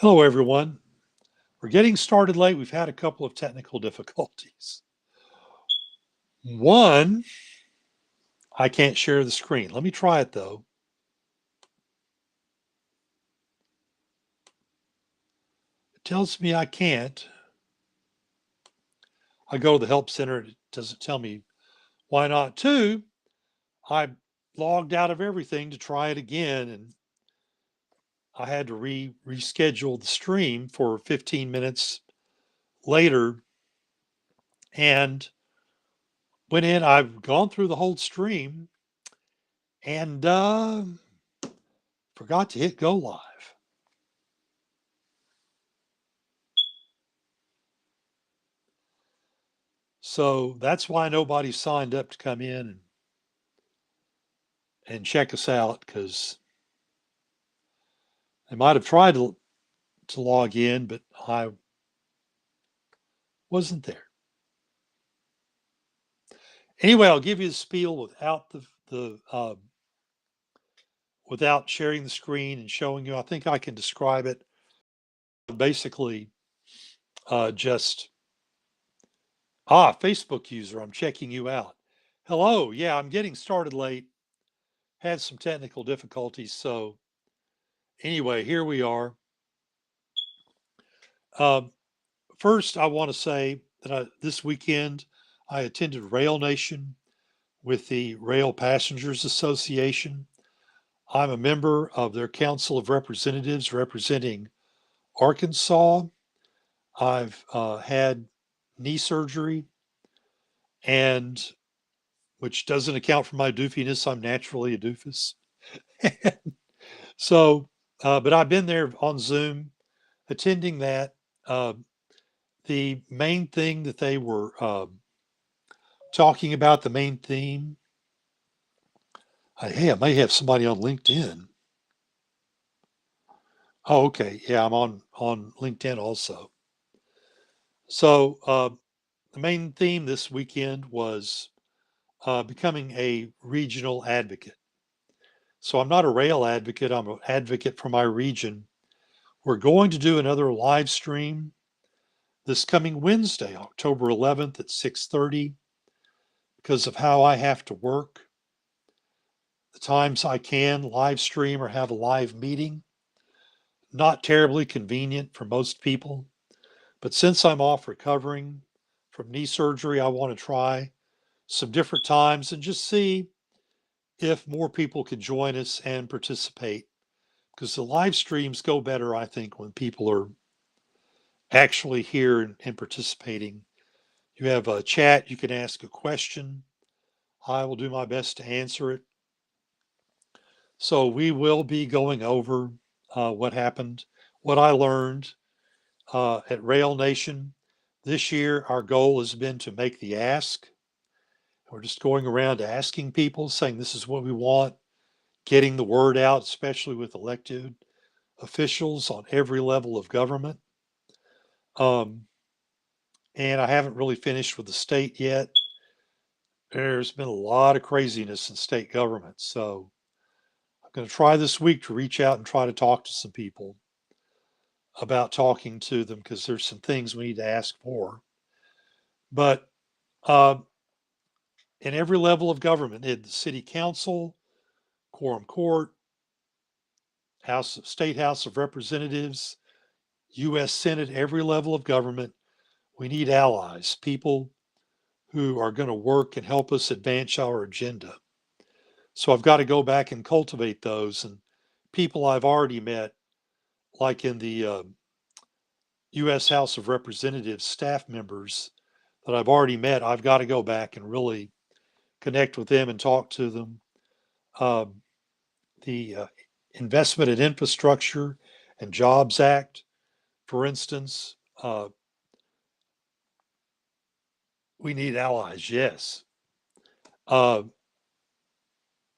Hello, everyone. We're getting started late. We've had a couple of technical difficulties. One, I can't share the screen. Let me try it though. It tells me I can't. I go to the help center. It doesn't tell me why not. Two, I logged out of everything to try it again, and I had to reschedule the stream for 15 minutes later. And went in. I've gone through the whole stream and forgot to hit go live. So that's why nobody signed up to come in and check us out, because they might have tried to log in, but I wasn't there. Anyway, I'll give you the spiel without the without sharing the screen and showing you. I think I can describe it. Basically, just Facebook user, I'm checking you out. Hello, yeah, I'm getting started late. Had some technical difficulties, so anyway, here we are. Um, First, I want to say that this weekend I attended Rail Nation with the Rail Passengers Association. I'm a member of their Council of Representatives representing Arkansas. I've had knee surgery, and which doesn't account for my doofiness. I'm naturally a doofus. So, but I've been there on Zoom attending that. Uh, the main thing that they were talking about, the main theme. Hey, I may have somebody on LinkedIn. Oh, okay. Yeah, I'm on LinkedIn also. So the main theme this weekend was becoming a regional advocate. So I'm not a rail advocate. I'm an advocate for my region. We're going to do another live stream this coming Wednesday, October 11th at 6:30, because of how I have to work. The times I can live stream or have a live meeting, not terribly convenient for most people. But since I'm off recovering from knee surgery, I want to try some different times and just see if more people can join us and participate. Because the live streams go better, I think, when people are actually here and participating. You have a chat, you can ask a question. I will do my best to answer it. So we will be going over what happened, what I learned at Rail Nation. This year, our goal has been to make the ask. We're just going around asking people, saying this is what we want, getting the word out, especially with elected officials on every level of government. Um, and I haven't really finished with the state yet. There's been a lot of craziness in state government. So I'm going to try this week to reach out and try to talk to some people about talking to them, because there's some things we need to ask for. But uh, in every level of government, in the city council, quorum court, State House of Representatives, U.S. Senate, every level of government, we need allies, people who are going to work and help us advance our agenda. So I've got to go back and cultivate those. And people I've already met, like in the U.S. House of Representatives staff members that I've already met, I've got to go back and really connect with them and talk to them. Um, the Investment in Infrastructure and Jobs Act, for instance, we need allies, yes. Uh,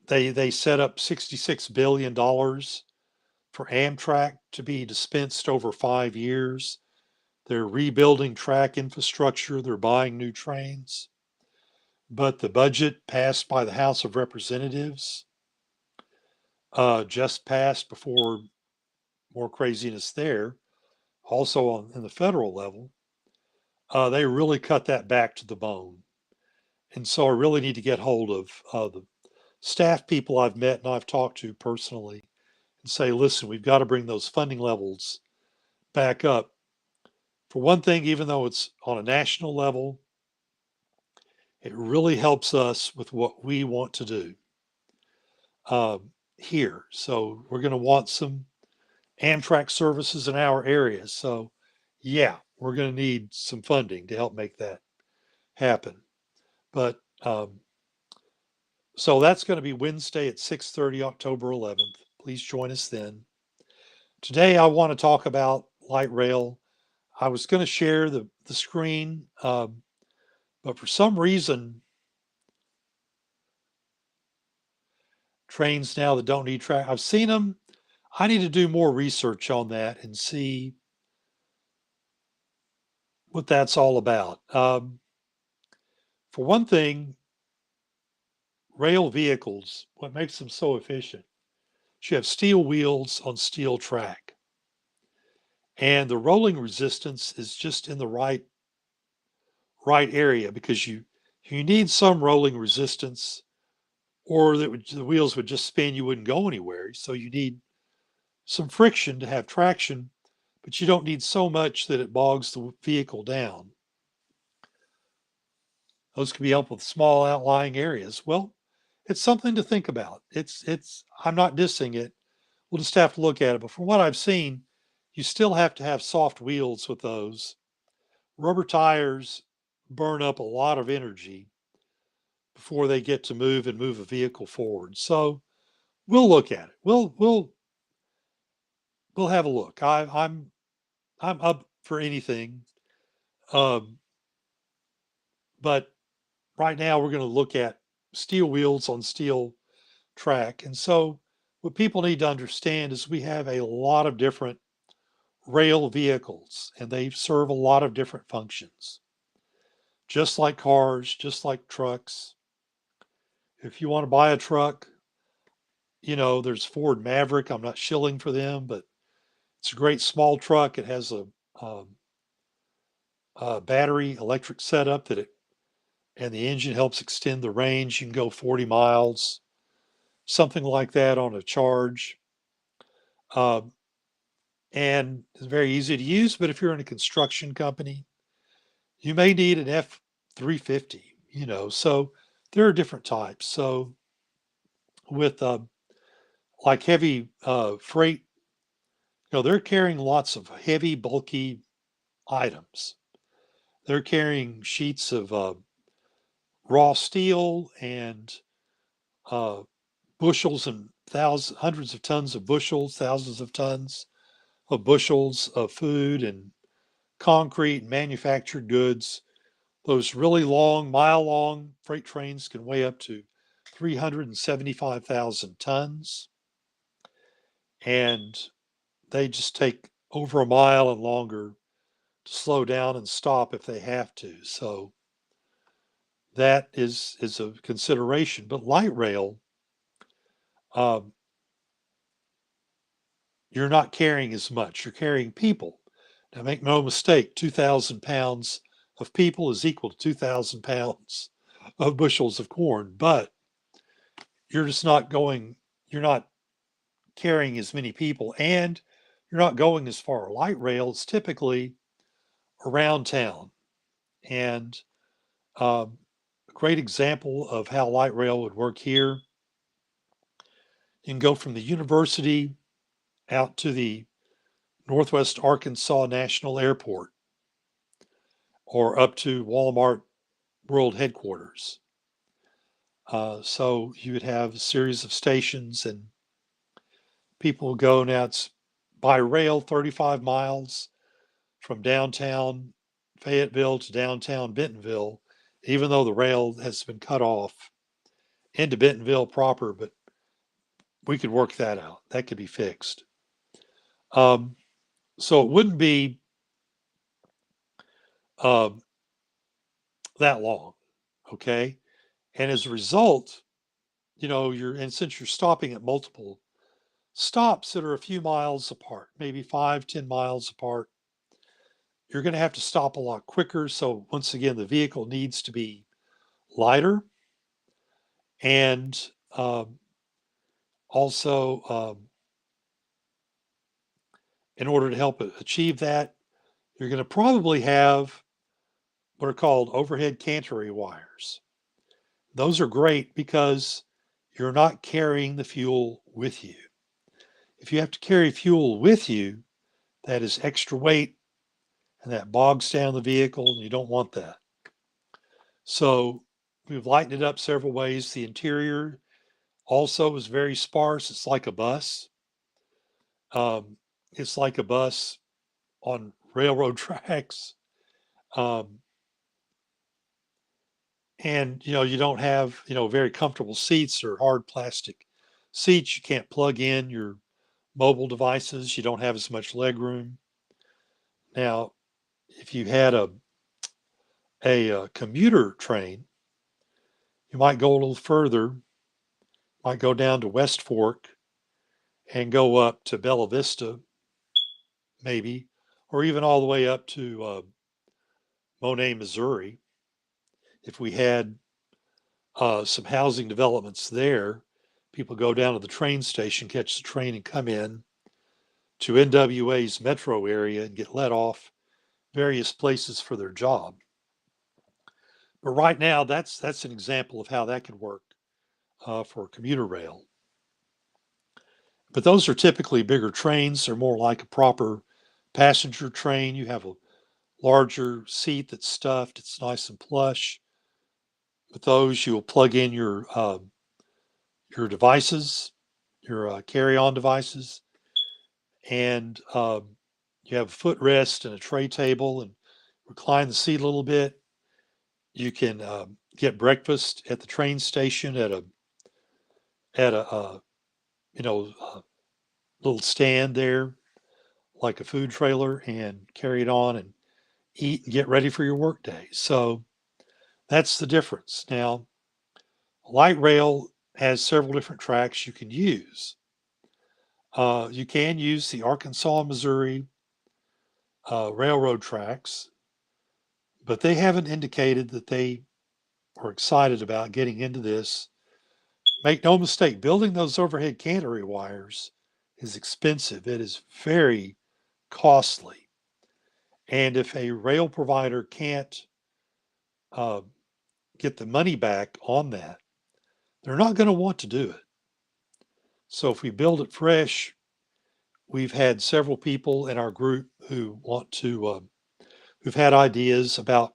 they set up $66 billion for Amtrak to be dispensed over 5 years. They're rebuilding track infrastructure. They're buying new trains. But the budget passed by the House of Representatives just passed before more craziness there. also in the federal level, they really cut that back to the bone. And so I really need to get hold of the staff people I've met and I've talked to personally and say, listen, we've got to bring those funding levels back up. For one thing, even though it's on a national level, it really helps us with what we want to do here. So we're going to want some Amtrak services in our area. So, yeah, we're going to need some funding to help make that happen. But so that's going to be Wednesday at 6:30, October 11th. Please join us then. Today, I want to talk about light rail. I was going to share the screen, but for some reason, trains now that don't need track, I've seen them. I need to do more research on that and see what that's all about. For one thing, rail vehicles, what makes them so efficient, is you have steel wheels on steel track, and the rolling resistance is just in the right area because you need some rolling resistance, or the wheels would just spin, you wouldn't go anywhere. So you need some friction to have traction, but you don't need so much that it bogs the vehicle down. Those can be helpful with small outlying areas. Well, it's something to think about. It's I'm not dissing it. We'll just have to look at it. But from what I've seen, you still have to have soft wheels with those. Rubber tires burn up a lot of energy before they get to move a vehicle forward. So we'll look at it. We'll have a look. I'm up for anything, um, but right now we're going to look at steel wheels on steel track. And so what people need to understand is we have a lot of different rail vehicles, and they serve a lot of different functions. Just like cars, just like trucks. If you want to buy a truck, there's Ford Maverick. I'm not shilling for them, but it's a great small truck. It has um, a battery electric setup and the engine helps extend the range. You can go 40 miles, something like that on a charge. Um, and it's very easy to use. But if you're in a construction company, you may need an F-350. So there are different types. So with like heavy freight, they're carrying lots of heavy, bulky items. They're carrying sheets of raw steel and uh, bushels and thousands, hundreds of tons of bushels, thousands of tons of bushels of food and concrete and manufactured goods. Those really long, mile long freight trains can weigh up to 375,000 tons, and they just take over a mile and longer to slow down and stop if they have to. So that is a consideration. But light rail, um, you're not carrying as much. You're carrying people. Now, make no mistake, 2,000 pounds of people is equal to 2,000 pounds of bushels of corn, but you're just not going, you're not carrying as many people, and you're not going as far. Light rail is typically around town. And a great example of how light rail would work here, you can go from the university out to the Northwest Arkansas National Airport or up to Walmart World Headquarters. So you would have a series of stations, and people would go. Now it's by rail 35 miles from downtown Fayetteville to downtown Bentonville, even though the rail has been cut off into Bentonville proper, but we could work that out. That could be fixed. Um, so it wouldn't be um, that long, okay? And as a result, and since you're stopping at multiple stops that are a few miles apart, maybe 5, 10 miles apart, you're going to have to stop a lot quicker. So once again, the vehicle needs to be lighter, and also in order to help achieve that, you're going to probably have what are called overhead cantery wires. Those are great because you're not carrying the fuel with you. If you have to carry fuel with you, that is extra weight and that bogs down the vehicle, and you don't want that. So we've lightened it up several ways. The interior also is very sparse. It's like a bus. Um, it's like a bus on railroad tracks. Um, and you don't have very comfortable seats or hard plastic seats. You can't plug in your mobile devices. You don't have as much leg room. Now, if you had a commuter train, you might go a little further, might go down to West Fork and go up to Bella Vista, maybe, or even all the way up to Monet, Missouri. If we had some housing developments there, people go down to the train station, catch the train, and come in to NWA's metro area and get let off various places for their job. But right now, that's an example of how that could work for commuter rail. But those are typically bigger trains. They're more like a proper passenger train. You have a larger seat that's stuffed. It's nice and plush. With those, you'll plug in your devices, your carry-on devices, and you have a footrest and a tray table, and recline the seat a little bit. You can get breakfast at the train station at a little stand there, like a food trailer, and carry it on and eat and get ready for your workday. So that's the difference. Now, light rail has several different tracks you can use. You can use the Arkansas, Missouri railroad tracks, but they haven't indicated that they are excited about getting into this. Make no mistake, building those overhead cantery wires is expensive. It is very costly. And if a rail provider can't uh, get the money back on that, they're not going to want to do it. So if we build it fresh, we've had several people in our group who want to, who've had ideas about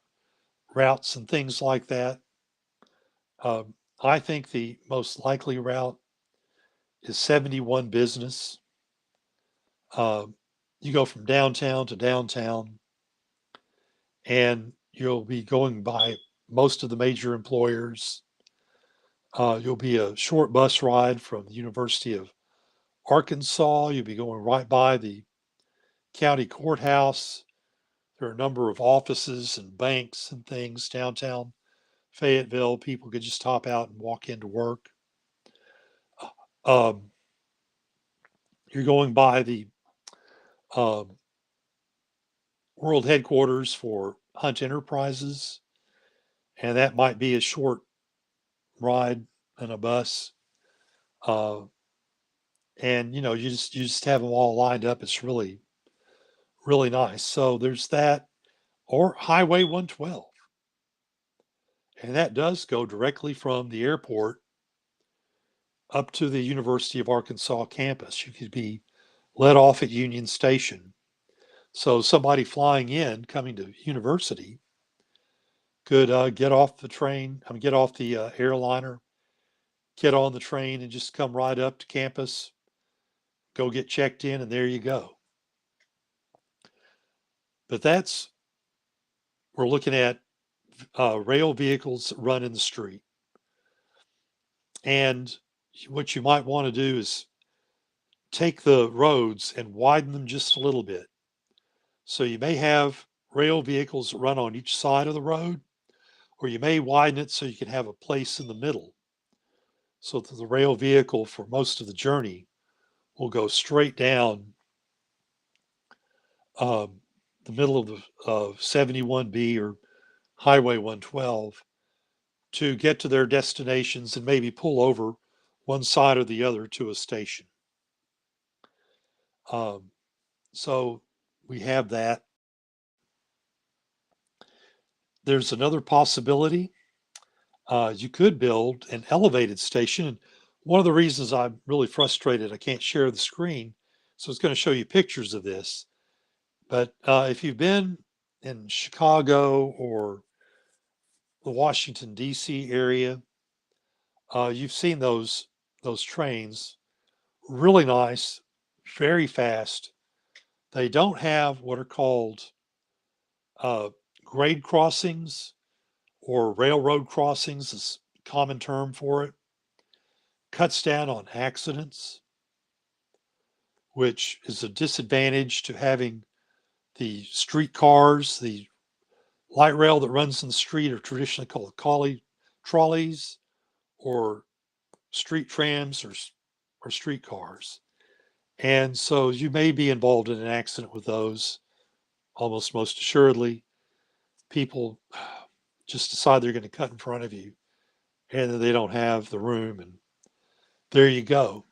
routes and things like that. I think the most likely route is 71 Business. Uh, you go from downtown to downtown, and you'll be going by most of the major employers. You'll be a short bus ride from the University of Arkansas. You'll be going right by the county courthouse. There are a number of offices and banks and things downtown Fayetteville. People could just hop out and walk into work. Um, you're going by the um, world headquarters for Hunt Enterprises, and that might be a short ride in a bus. Uh, and you just have them all lined up. It's really nice. So there's that, or Highway 112, and that does go directly from the airport up to the University of Arkansas campus. You could be let off at Union Station. So somebody flying in, coming to university, could get off the train, get off the airliner, get on the train, and just come right up to campus, go get checked in, and there you go. But we're looking at rail vehicles that run in the street. And what you might want to do is take the roads and widen them just a little bit. So you may have rail vehicles that run on each side of the road, or you may widen it so you can have a place in the middle, so that the rail vehicle for most of the journey will go straight down um, the middle of the of 71B or Highway 112 to get to their destinations and maybe pull over one side or the other to a station. Um, so we have that. There's another possibility. You could build an elevated station. And one of the reasons I'm really frustrated, I can't share the screen. So it's going to show you pictures of this. But if you've been in Chicago or the Washington, D.C. area, you've seen those trains, really nice, very fast. They don't have what are called uh, grade crossings or railroad crossings is a common term for it. Cuts down on accidents, which is a disadvantage to having the streetcars. The light rail that runs in the street are traditionally called trolleys or street trams or streetcars. And so you may be involved in an accident with those, almost most assuredly. People just decide they're going to cut in front of you and then they don't have the room, and there you go.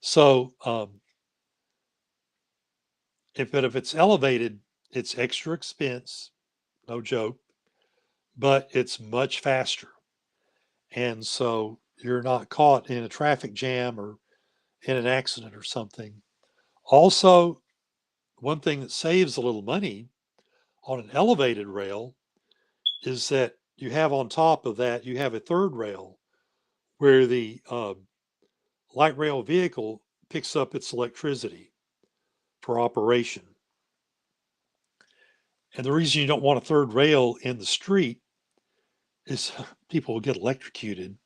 So, if it's elevated, it's extra expense, no joke, but it's much faster. And so you're not caught in a traffic jam or in an accident or something. Also, one thing that saves a little money on an elevated rail is that you have on top of that, you have a third rail where the light rail vehicle picks up its electricity for operation. And the reason you don't want a third rail in the street is people will get electrocuted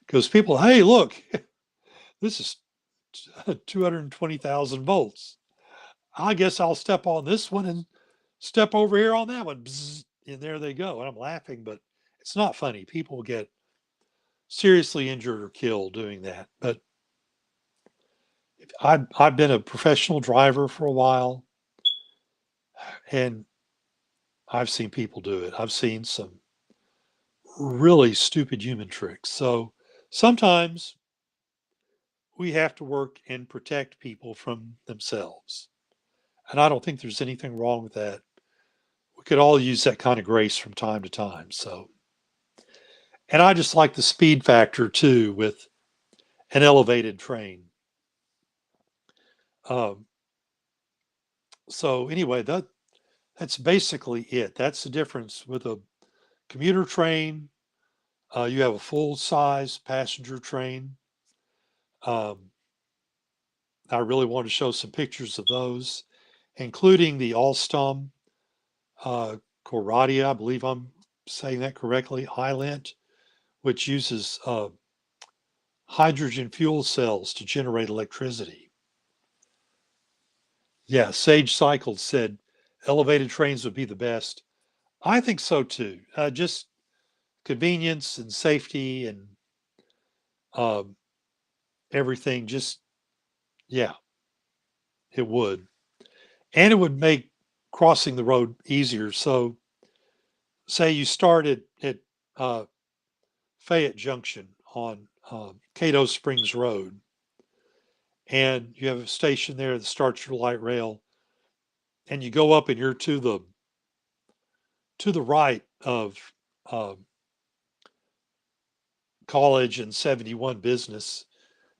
because people, hey, look, this is 220,000 volts. I guess I'll step on this one and step over here on that one. Bzz, and there they go. And I'm laughing, but it's not funny. People get seriously injured or killed doing that. But I've been a professional driver for a while, and I've seen people do it. I've seen some really stupid human tricks. So sometimes we have to work and protect people from themselves. And I don't think there's anything wrong with that. We could all use that kind of grace from time to time. So, and I just like the speed factor too with an elevated train. Um, so anyway, that's basically it. That's the difference with a commuter train. You have a full size passenger train. Um, I really want to show some pictures of those, including the Alstom uh, Coradia, I believe I'm saying that correctly, Highland, which uses hydrogen fuel cells to generate electricity. Yeah, Sage Cycles said elevated trains would be the best. I think so too. Just convenience and safety and um, everything. Just, yeah, it would. And it would make crossing the road easier. So, say you start at uh, Fayette Junction on Cato Springs Road, and you have a station there that starts your light rail, and you go up and you're to the right of um, College and 71 Business,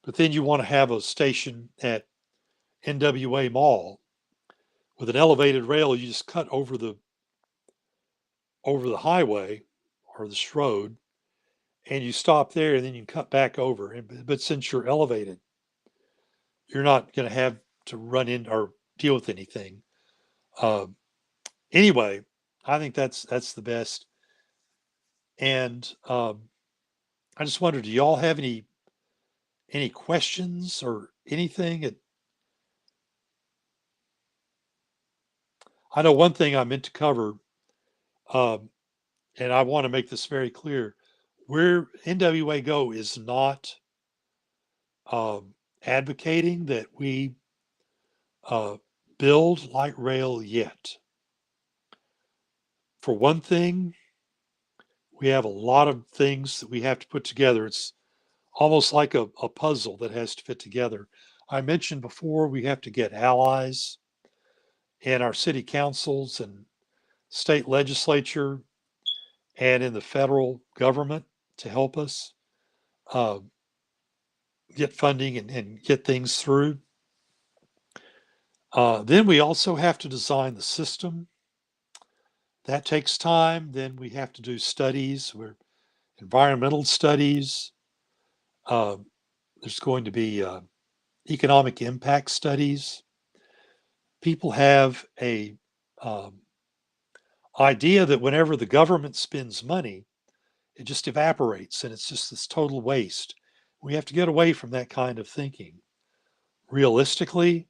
but then you want to have a station at NWA Mall with an elevated rail. You just cut over the highway or this road, and you stop there, and then you cut back over. But since you're elevated, you're not going to have to run in or deal with anything. Um, anyway, I think that's the best. And I just wondered, do y'all have any questions or anything? I know one thing I meant to cover, um, and I want to make this very clear. Where NWA Go is not advocating that we uh, build light rail yet. For one thing, we have a lot of things that we have to put together. It's almost like a puzzle that has to fit together. I mentioned before we have to get allies in our city councils and state legislature and in the federal government to help us uh, get funding and get things through. Then we also have to design the system. That takes time. Then we have to do studies, where environmental studies. Uh, there's going to be economic impact studies. People have a um, idea that whenever the government spends money, it just evaporates and it's just this total waste. We have to get away from that kind of thinking. Realistically,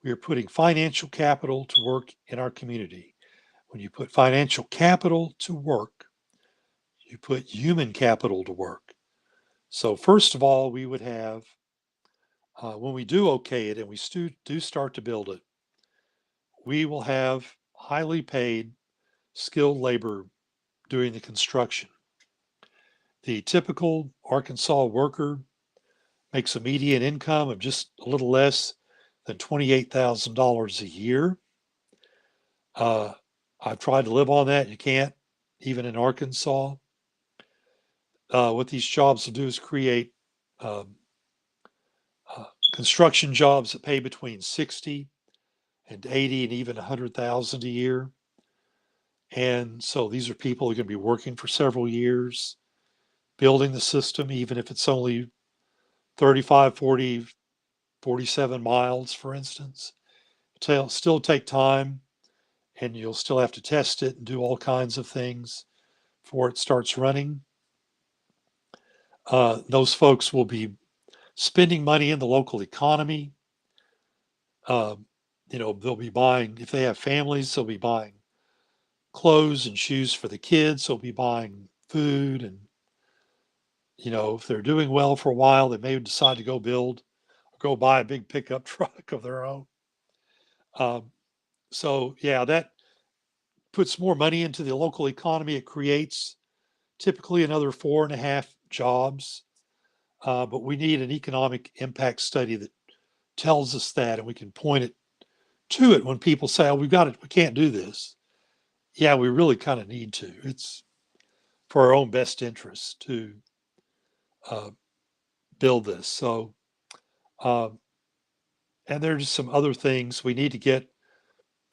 we are putting financial capital to work in our community. When you put financial capital to work, you put human capital to work. So, first of all, we would have, when we do okay it and we do start to build it, we will have highly paid, skilled labor doing the construction. The typical Arkansas worker makes a median income of just a little less than $28,000 a year. Uh, I've tried to live on that. You can't, even in Arkansas. What these jobs will do is create um, uh, construction jobs that pay between 60 and 80 and even 100,000 a year. And so these are people who are going to be working for several years, building the system, even if it's only 35, 40, 47 miles, for instance. It'll still take time, and you'll still have to test it and do all kinds of things before it starts running. Those folks will be spending money in the local economy. Um, they'll be buying, if they have families, they'll be buying clothes and shoes for the kids. They'll be buying food. And, if they're doing well for a while, they may decide to go build or go buy a big pickup truck of their own. Um, so, yeah, that puts more money into the local economy. It creates typically another 4.5 jobs. But we need an economic impact study that tells us that, and we can point it to it when people say, "Oh, we've got it. We can't do this." Yeah, we really kind of need to. It's for our own best interest to uh, build this. So, uh, and there's some other things we need to get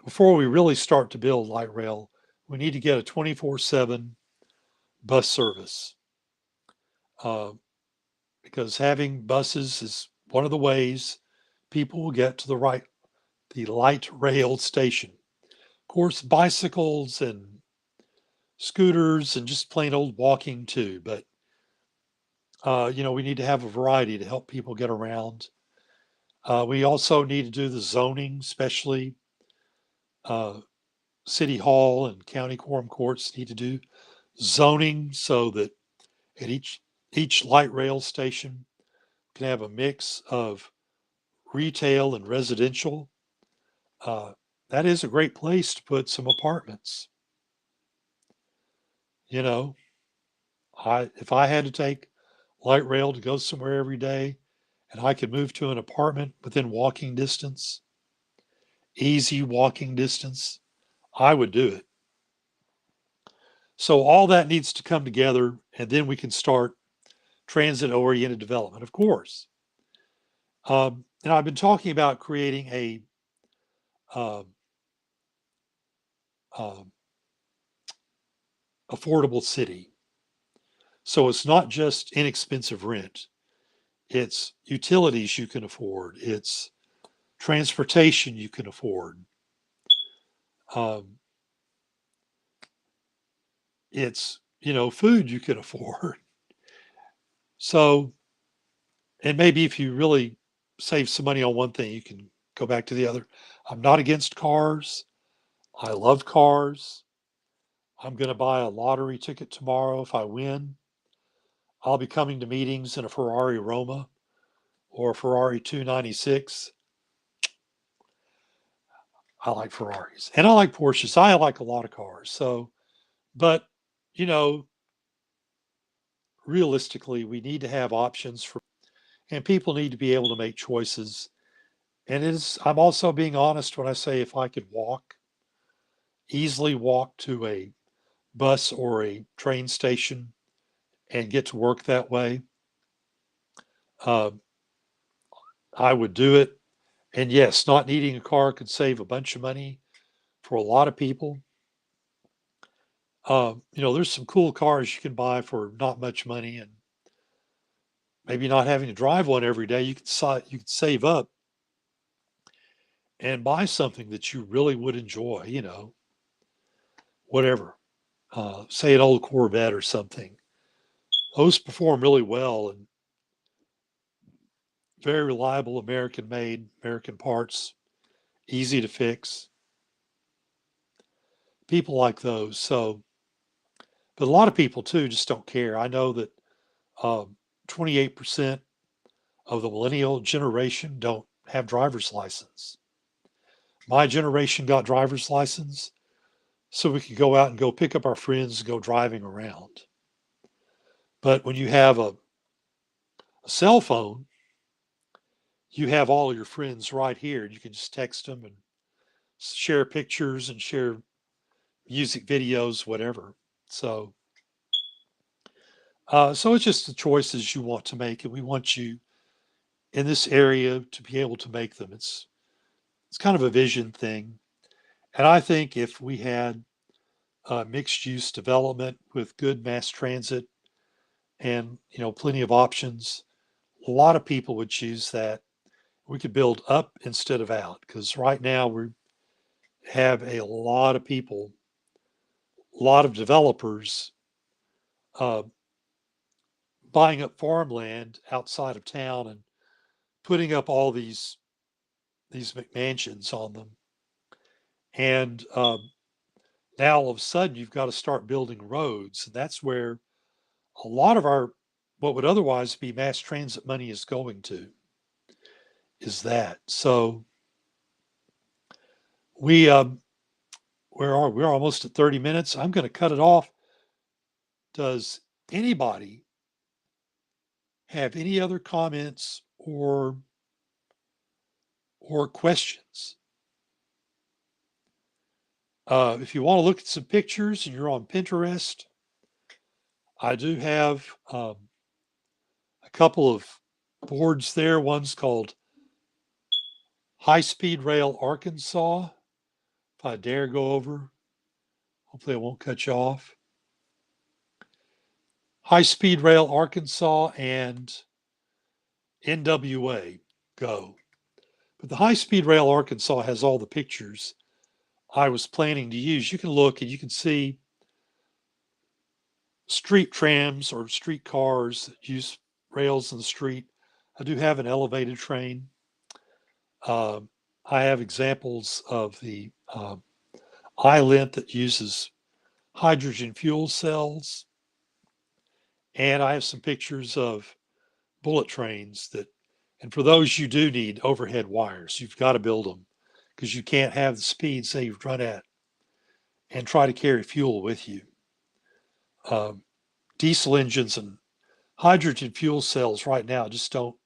before we really start to build light rail. We need to get a 24/7 bus service uh, because having buses is one of the ways people will get to the light rail station. Of course, bicycles and scooters and just plain old walking too. But we need to have a variety to help people get around. We also need to do the zoning, especially uh, city hall and county quorum courts need to do zoning so that at each light rail station can have a mix of retail and residential. Uh, that is a great place to put some apartments. You know, if I had to take light rail to go somewhere every day and I could move to an apartment within walking distance, easy walking distance, I would do it. So all that needs to come together and then we can start transit oriented development, of course. And I've been talking about creating a uh, uh, affordable city. So it's not just inexpensive rent. It's utilities you can afford. It's transportation you can afford. Um, it's food you can afford. So, and maybe if you really save some money on one thing, you can go back to the other. I'm not against cars. I love cars. I'm going to buy a lottery ticket tomorrow if I win. I'll be coming to meetings in a Ferrari Roma or a Ferrari 296. I like Ferraris and I like Porsches. I like a lot of cars. So, but you know, realistically, we need to have options for, and people need to be able to make choices. And it is, I'm also being honest when I say if I could easily walk to a bus or a train station and get to work that way, uh, I would do it. And yes, not needing a car could save a bunch of money for a lot of people. There's some cool cars you can buy for not much money, and maybe not having to drive one every day. You could save up and buy something that you really would enjoy. Whatever. Say an old Corvette or something. Those perform really well and very reliable, American made, American parts, easy to fix. People like those. So, but a lot of people too just don't care. I know that 28% of the millennial generation don't have driver's license. My generation got driver's license so we could go out and go pick up our friends and go driving around. But when you have a cell phone, you have all your friends right here. You can just text them and share pictures and share music videos, whatever. So, so it's just the choices you want to make, and we want you in this area to be able to make them. It's kind of a vision thing, and I think if we had mixed use development with good mass transit and plenty of options, a lot of people would choose that. We could build up instead of out because right now we have a lot of people, a lot of developers uh, buying up farmland outside of town and putting up all these McMansions on them. And now all of a sudden you've got to start building roads, and that's where a lot of our what would otherwise be mass transit money is going to is that. So we where are we're almost at 30 minutes. I'm going to cut it off. Does anybody have any other comments or questions? If you want to look at some pictures and you're on Pinterest, I do have a couple of boards there. One's called High Speed Rail Arkansas. If I dare go over, hopefully I won't cut you off. High Speed Rail Arkansas and NWA Go. But the High Speed Rail Arkansas has all the pictures I was planning to use. You can look and you can see street trams or street cars that use rails in the street. I do have an elevated train. I have examples of the iLint that uses hydrogen fuel cells. And I have some pictures of bullet trains and for those you do need overhead wires. You've got to build them because you can't have the speeds that you've run at and try to carry fuel with you. Um, Diesel engines and hydrogen fuel cells right now just don't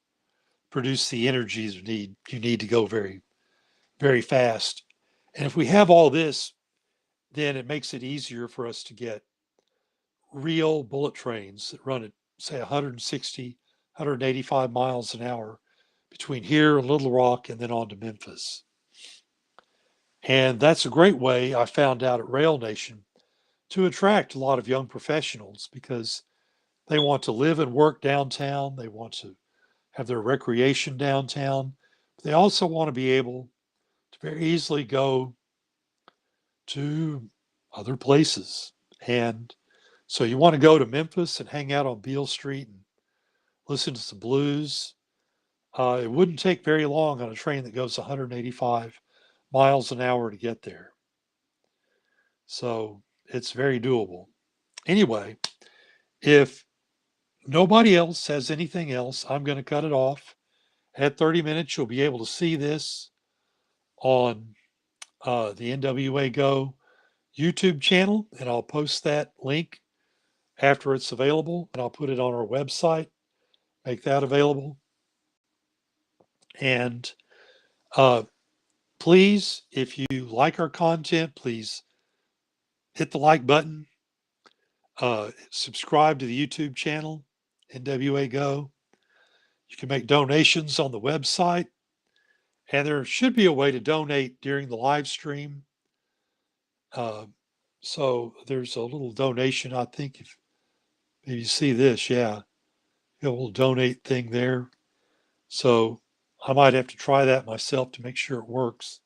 produce the energy you need to go very, very fast. And if we have all this, then it makes it easier for us to get real bullet trains that run at, say, 160, 185 miles an hour between here and Little Rock and then on to Memphis. And that's a great way, I found out at Rail Nation, to attract a lot of young professionals because they want to live and work downtown. They want to have their recreation downtown. But they also want to be able to very easily go to other places. And so you want to go to Memphis and hang out on Beale Street and listen to some blues. It wouldn't take very long on a train that goes 185 miles an hour to get there. So it's very doable. Anyway, if nobody else has anything else, I'm going to cut it off. At 30 minutes, you'll be able to see this on the NWA Go YouTube channel, and I'll post that link after it's available, and I'll put it on our website, make that available. And uh, please, if you like our content, please hit the like button, subscribe to the YouTube channel, NWA Go. You can make donations on the website, and there should be a way to donate during the live stream. Uh, so there's a little donation, I think, if maybe you see this, yeah, a little donate thing there. So I might have to try that myself to make sure it works.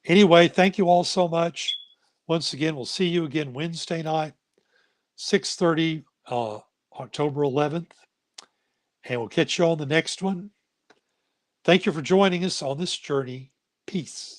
Anyway, thank you all so much. Once again, we'll see you again Wednesday night, 6:30, October 11th, and we'll catch you on the next one. Thank you for joining us on this journey. Peace.